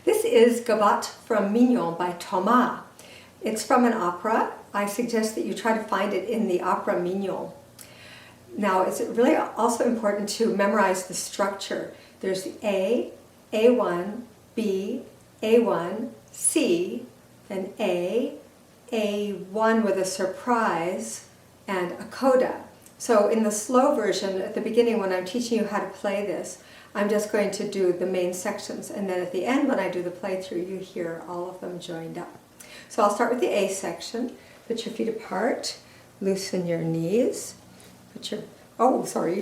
This is Gavotte from Mignon by Thomas. It's from an opera. I suggest that you try to find it in the opera Mignon. Now, it's really also important to memorize the structure. There's the A, A1, B, A1, C, then A, A1 with a surprise, and a coda. So in the slow version, at the beginning when I'm teaching you how to play this, I'm just going to do the main sections, and then at the end when I do the playthrough, you hear all of them joined up. So I'll start with the A section. Put your feet apart, loosen your knees, put your,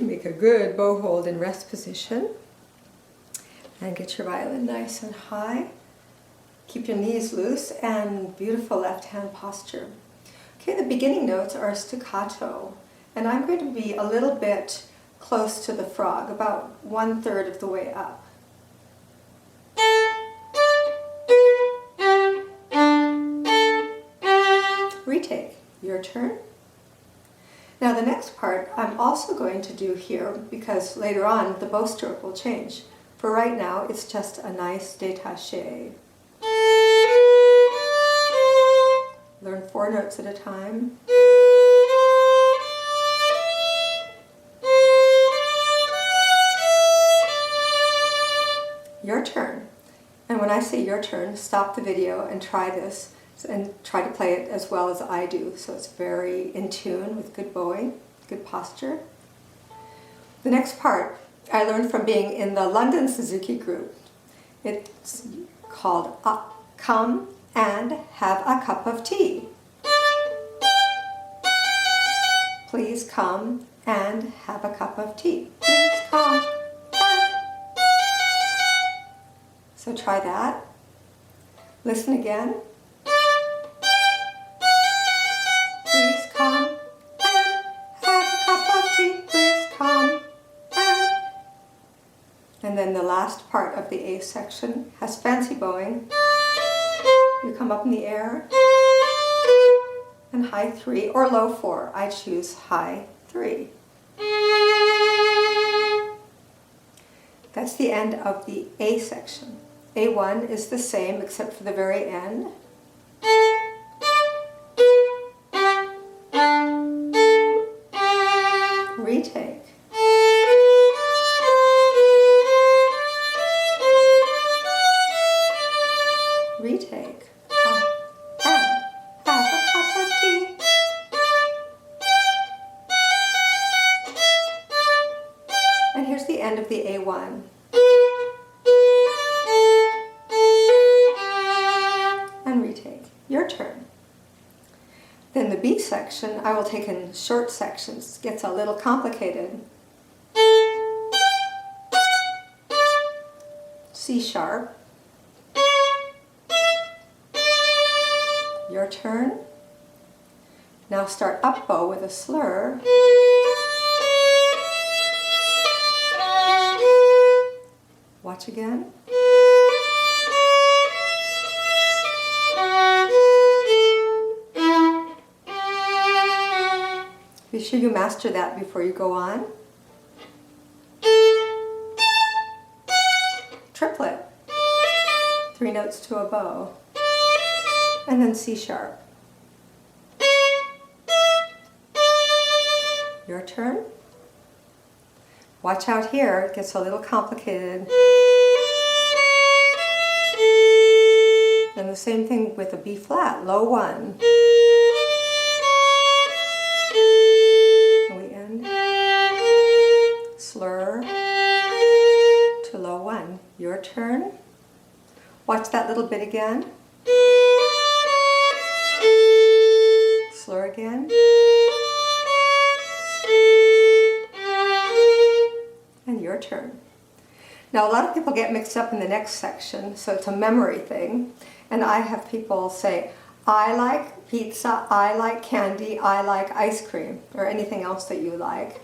make a good bow hold in rest position, and get your violin nice and high. Keep your knees loose and beautiful left hand posture. Okay, the beginning notes are staccato, and I'm going to be a little bit close to the frog, about 1/3 of the way up. Retake, your turn. Now the next part I'm also going to do here because later on the bow stroke will change. For right now it's just a nice détaché. Learn 4 notes at a time. Your turn. And when I say your turn, stop the video and try this and try to play it as well as I do. So it's very in tune with good bowing, good posture. The next part I learned from being in the London Suzuki group. It's called Come and Have a Cup of Tea. Please come and have a cup of tea. Please come. So try that. Listen again. Please come and have a cup of tea. Please come. And then the last part of the A section has fancy bowing. You come up in the air and high 3 or low 4. I choose high 3. That's the end of the A section. A1 is the same except for the very end. Retake. Retake. Have a cup of tea. And here's the end of the A1. Retake. Your turn. Then the B section, I will take in short sections. It gets a little complicated. C sharp. Your turn. Now start up bow with a slur. Watch again. Be sure you master that before you go on. Triplet. 3 notes to a bow. And then C sharp. Your turn. Watch out here, it gets a little complicated. And the same thing with a B flat, low 1. Slur to low 1. Your turn. Watch that little bit again. Slur again. And your turn. Now a lot of people get mixed up in the next section, so it's a memory thing. And I have people say, I like pizza, I like candy, I like ice cream, or anything else that you like.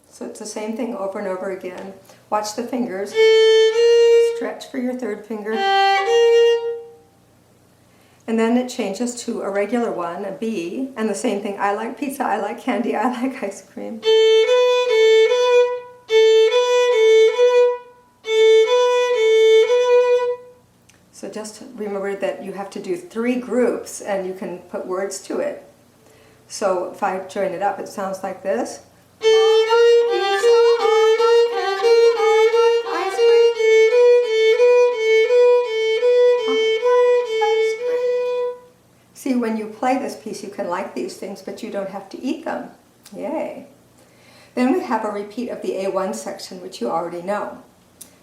So it's the same thing over and over again. Watch the fingers. Stretch for your 3rd finger. And then it changes to a regular one, a B, and the same thing. I like pizza, I like candy, I like ice cream. So just remember that you have to do 3 groups and you can put words to it. So if I join it up, it sounds like this. See, when you play this piece, you can like these things, but you don't have to eat them. Yay. Then we have a repeat of the A1 section, which you already know.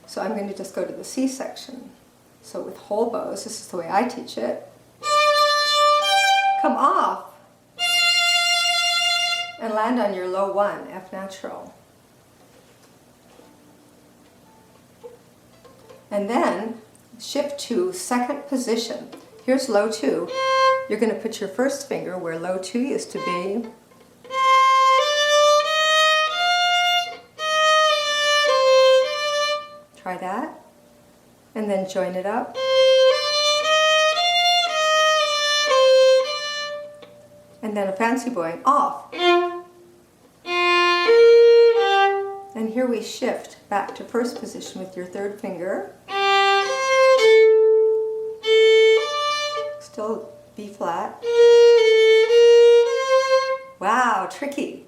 So I'm going to just go to the C section. So with whole bows, this is the way I teach it. Come off and land on your low 1, F natural. And then shift to second position. Here's low 2. You're going to put your first finger where low 2 used to be. Try that. And then join it up. And then a fancy bowing off. And here we shift back to first position with your third finger. Still B flat. Wow, tricky.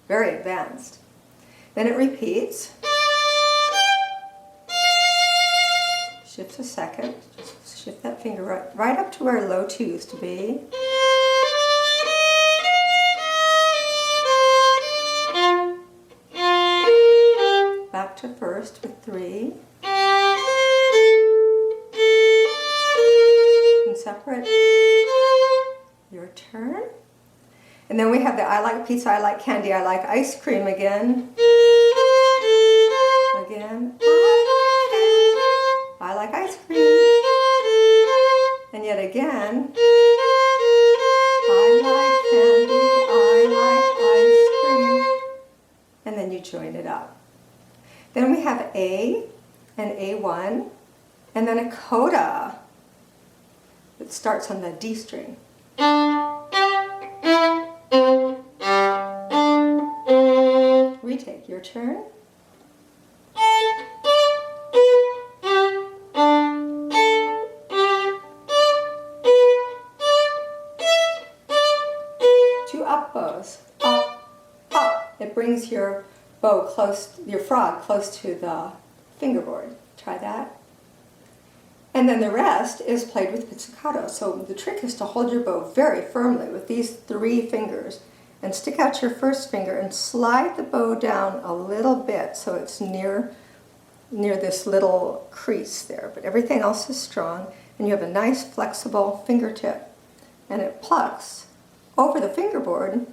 Very advanced. Then it repeats. Shift a second. Just shift that finger right up to where low 2 used to be. Back to first with 3. And separate. Your turn. And then we have the I like pizza, I like candy, I like ice cream again. Again. I like ice cream. And yet again. I like candy, I like ice cream. And then you join it up. Then we have A and A1, and then a coda that starts on the D string. Retake, your turn. Two up bows. Up, up. It brings your bow close, your frog close to the fingerboard. Try that. And then the rest is played with pizzicato. So the trick is to hold your bow very firmly with these 3 fingers and stick out your first finger and slide the bow down a little bit so it's near this little crease there. But everything else is strong and you have a nice flexible fingertip. And it plucks over the fingerboard.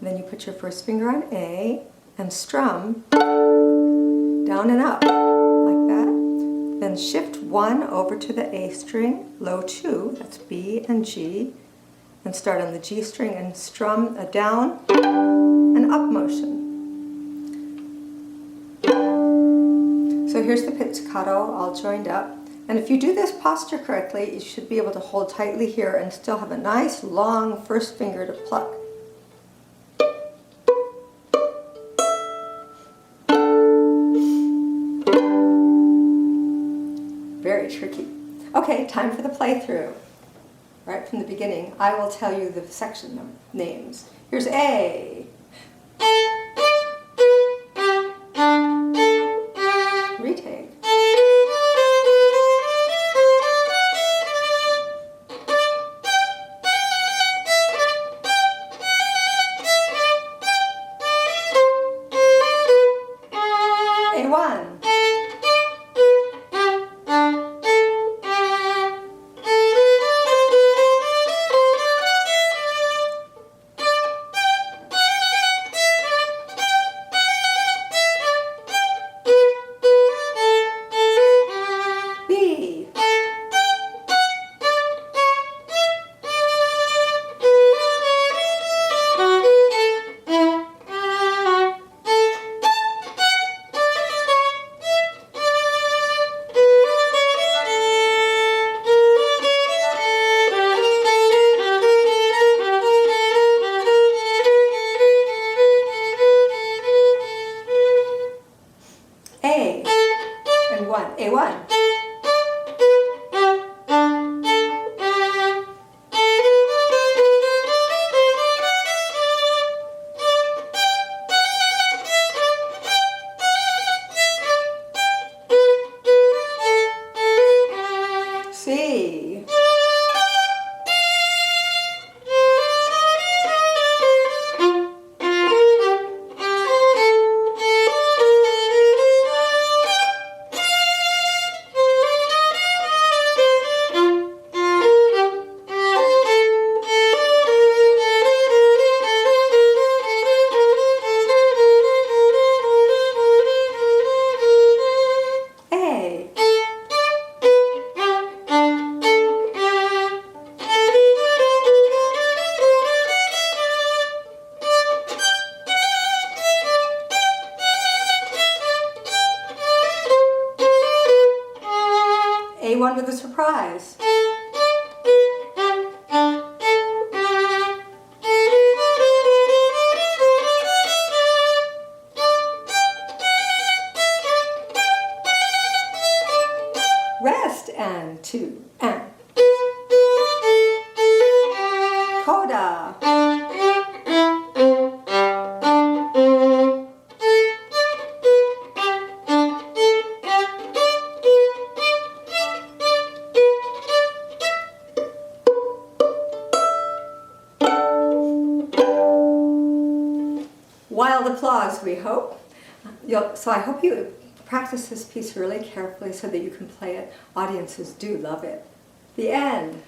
And then you put your first finger on A and strum down and up like that. Then shift 1 over to the A string, low 2, that's B and G, and start on the G string and strum a down and up motion. So here's the pizzicato all joined up. And if you do this posture correctly, you should be able to hold tightly here and still have a nice long first finger to pluck. Very tricky. Okay, time for the playthrough. Right from the beginning, I will tell you the section names. Here's A. Retake. A1. on with a surprise. Rest and 2 and coda. Wild applause, we hope. So I hope you practice this piece really carefully so that you can play it. Audiences do love it. The end.